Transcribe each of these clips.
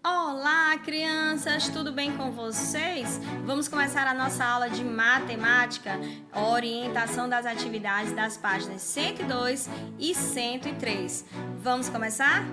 Olá, crianças, tudo bem com vocês? Vamos começar a nossa aula de matemática, orientação das atividades das páginas 102 e 103. Vamos começar?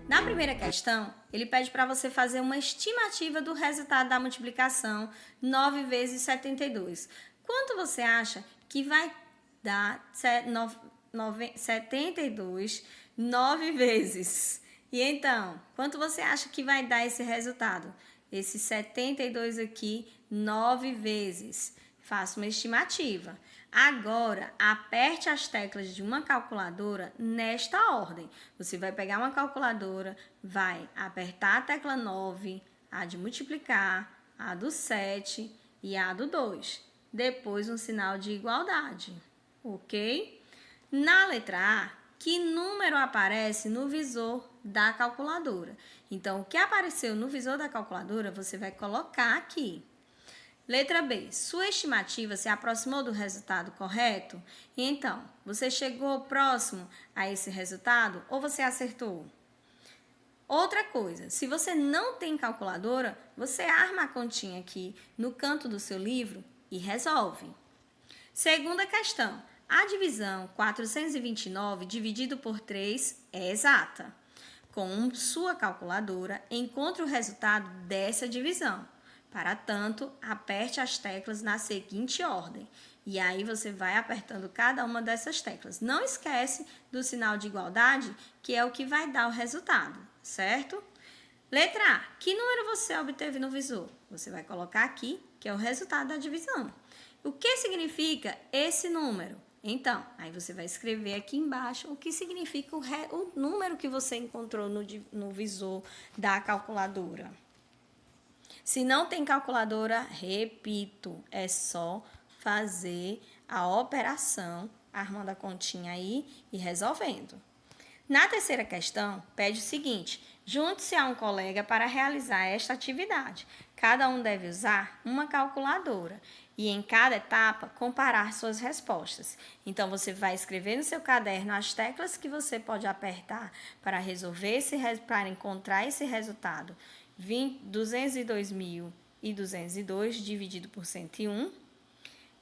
Na primeira questão, ele pede para você fazer uma estimativa do resultado da multiplicação 9 vezes 72. Quanto você acha que vai dar 72 9 vezes? E então, quanto você acha que vai dar esse resultado? Esse 72 aqui, 9 vezes. Faça uma estimativa. Agora, aperte as teclas de uma calculadora nesta ordem. Você vai pegar uma calculadora, vai apertar a tecla 9, a de multiplicar, a do 7 e a do 2. Depois um sinal de igualdade, ok? Na letra A, que número aparece no visor da calculadora? Então, o que apareceu no visor da calculadora, você vai colocar aqui. Letra B. Sua estimativa se aproximou do resultado correto? Então, você chegou próximo a esse resultado ou você acertou? Outra coisa, se você não tem calculadora, você arma a continha aqui no canto do seu livro e resolve. Segunda questão. A divisão 429 dividido por 3 é exata. Com sua calculadora, encontre o resultado dessa divisão. Para tanto, aperte as teclas na seguinte ordem. E aí você vai apertando cada uma dessas teclas. Não esquece do sinal de igualdade, que é o que vai dar o resultado, certo? Letra A. Que número você obteve no visor? Você vai colocar aqui, que é o resultado da divisão. O que significa esse número? Então, aí você vai escrever aqui embaixo o que significa o número que você encontrou no visor da calculadora. Se não tem calculadora, repito, é só fazer a operação, armando a continha aí e resolvendo. Na terceira questão, pede o seguinte: junte-se a um colega para realizar esta atividade. Cada um deve usar uma calculadora e em cada etapa comparar suas respostas. Então você vai escrever no seu caderno as teclas que você pode apertar para resolver para encontrar esse resultado. 202.202 dividido por 101.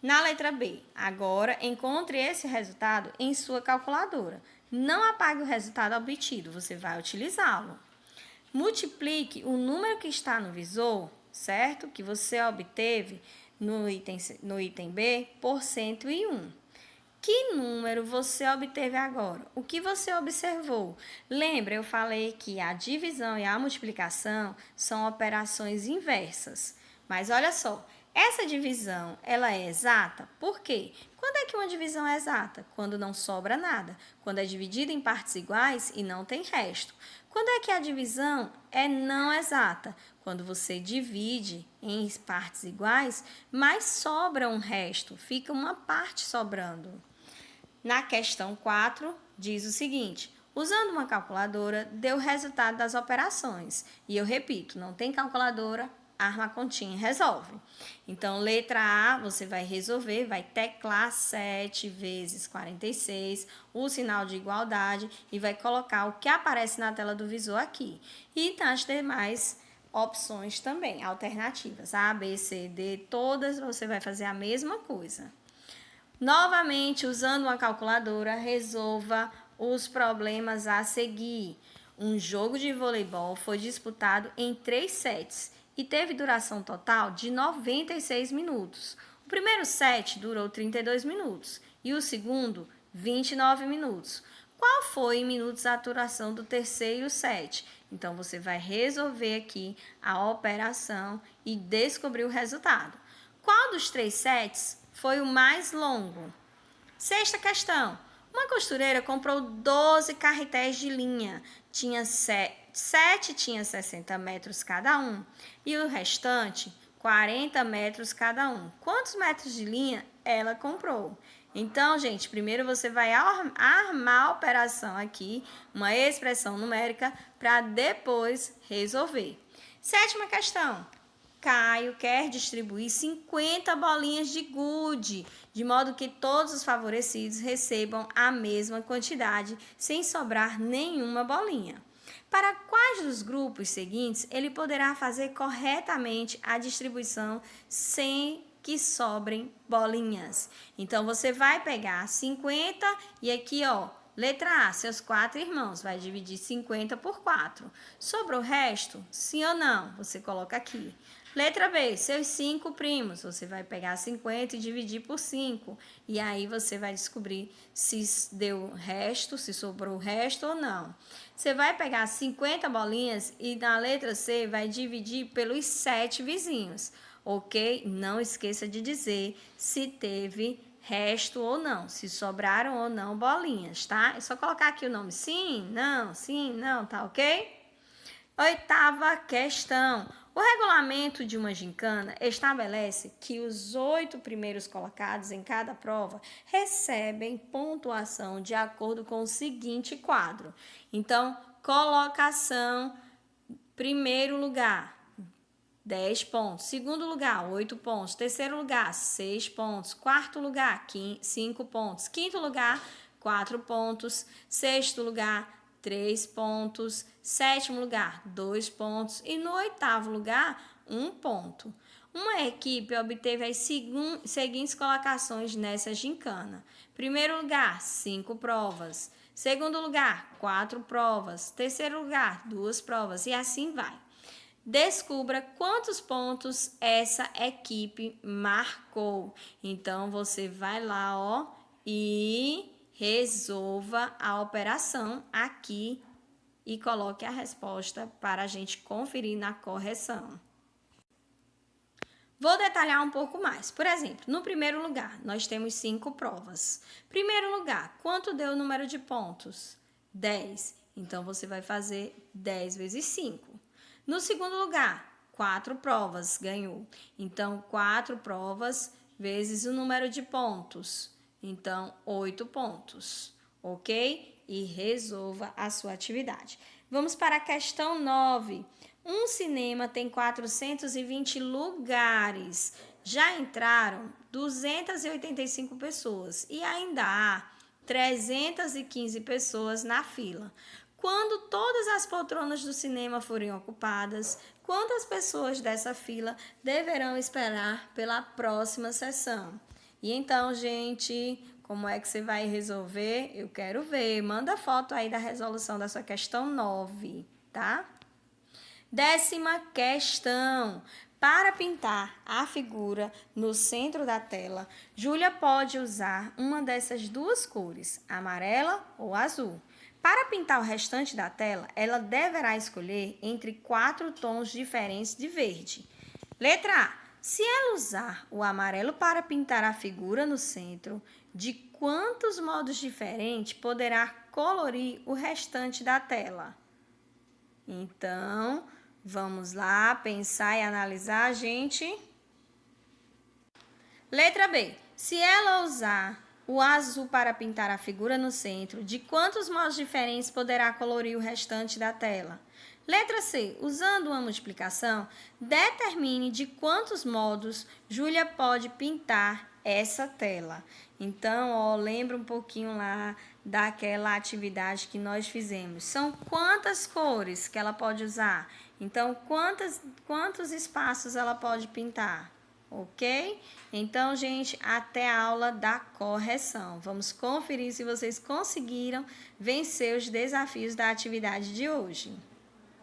Na letra B, agora encontre esse resultado em sua calculadora. Não apague o resultado obtido, você vai utilizá-lo. Multiplique o número que está no visor, certo? Que você obteve no item B por 101. Que número você obteve agora? O que você observou? Lembra, eu falei que a divisão e a multiplicação são operações inversas. Mas olha só, essa divisão, ela é exata? Por quê? Quando é que uma divisão é exata? Quando não sobra nada. Quando é dividida em partes iguais e não tem resto. Quando é que a divisão é não exata? Quando você divide em partes iguais, mas sobra um resto, fica uma parte sobrando. Na questão 4, diz o seguinte: usando uma calculadora, deu o resultado das operações. E eu repito, não tem calculadora, arma a continha e resolve. Então, letra A, você vai resolver, vai teclar 7 vezes 46, o sinal de igualdade, e vai colocar o que aparece na tela do visor aqui. E nas demais opções também, alternativas, A, B, C, D, todas você vai fazer a mesma coisa. Novamente, usando uma calculadora, resolva os problemas a seguir. Um jogo de voleibol foi disputado em 3 sets e teve duração total de 96 minutos. O primeiro set durou 32 minutos e o segundo, 29 minutos. Qual foi em minutos a duração do terceiro set? Então, você vai resolver aqui a operação e descobrir o resultado. Qual dos 3 sets foi o mais longo? Sexta questão. Uma costureira comprou 12 carretéis de linha. Tinha 7 tinha 60 metros cada um e o restante 40 metros cada um. Quantos metros de linha ela comprou? Então, gente, primeiro você vai armar a operação aqui, uma expressão numérica, para depois resolver. Sétima questão. Caio quer distribuir 50 bolinhas de gude, de modo que todos os favorecidos recebam a mesma quantidade, sem sobrar nenhuma bolinha. Para quais dos grupos seguintes ele poderá fazer corretamente a distribuição sem que sobrem bolinhas? Então, você vai pegar 50 e aqui, ó, letra A, seus 4 irmãos, vai dividir 50 por 4. Sobrou o resto? Sim ou não? Você coloca aqui. Letra B, seus 5 primos, você vai pegar 50 e dividir por 5. E aí você vai descobrir se deu resto, se sobrou o resto ou não. Você vai pegar 50 bolinhas e na letra C vai dividir pelos 7 vizinhos, ok? Não esqueça de dizer se teve resto ou não, se sobraram ou não bolinhas, tá? É só colocar aqui o nome sim, não, tá ok? 8ª questão. O regulamento de uma gincana estabelece que os 8 primeiros colocados em cada prova recebem pontuação de acordo com o seguinte quadro. Então, colocação, primeiro lugar, 10 pontos. Segundo lugar, 8 pontos. Terceiro lugar, 6 pontos. Quarto lugar, 5 pontos. Quinto lugar, 4 pontos. Sexto lugar, 3 pontos, sétimo lugar, 2 pontos e no 8º lugar, 1 ponto. Uma equipe obteve as seguintes colocações nessa gincana. Primeiro lugar, 5 provas. Segundo lugar, 4 provas. Terceiro lugar, 2 provas e assim vai. Descubra quantos pontos essa equipe marcou. Então, você vai lá, ó, e resolva a operação aqui e coloque a resposta para a gente conferir na correção. Vou detalhar um pouco mais. Por exemplo, no primeiro lugar, nós temos 5 provas. Primeiro lugar, quanto deu o número de pontos? 10. Então, você vai fazer 10 vezes 5. No segundo lugar, 4 provas ganhou. Então, 4 provas vezes o número de pontos. Então, 8 pontos, ok? E resolva a sua atividade. Vamos para a questão 9. Um cinema tem 420 lugares. Já entraram 285 pessoas e ainda há 315 pessoas na fila. Quando todas as poltronas do cinema forem ocupadas, quantas pessoas dessa fila deverão esperar pela próxima sessão? E então, gente, como é que você vai resolver? Eu quero ver. Manda foto aí da resolução da sua questão 9, tá? 10ª questão. Para pintar a figura no centro da tela, Júlia pode usar uma dessas duas cores, amarela ou azul. Para pintar o restante da tela, ela deverá escolher entre 4 tons diferentes de verde. Letra A. Se ela usar o amarelo para pintar a figura no centro, de quantos modos diferentes poderá colorir o restante da tela? Então, vamos lá pensar e analisar, gente. Letra B. Se ela usar o azul para pintar a figura no centro, de quantos modos diferentes poderá colorir o restante da tela? Letra C. Usando uma multiplicação, determine de quantos modos Júlia pode pintar essa tela. Então, ó, lembra um pouquinho lá daquela atividade que nós fizemos. São quantas cores que ela pode usar? Então, quantos espaços ela pode pintar? Ok? Então, gente, até a aula da correção. Vamos conferir se vocês conseguiram vencer os desafios da atividade de hoje.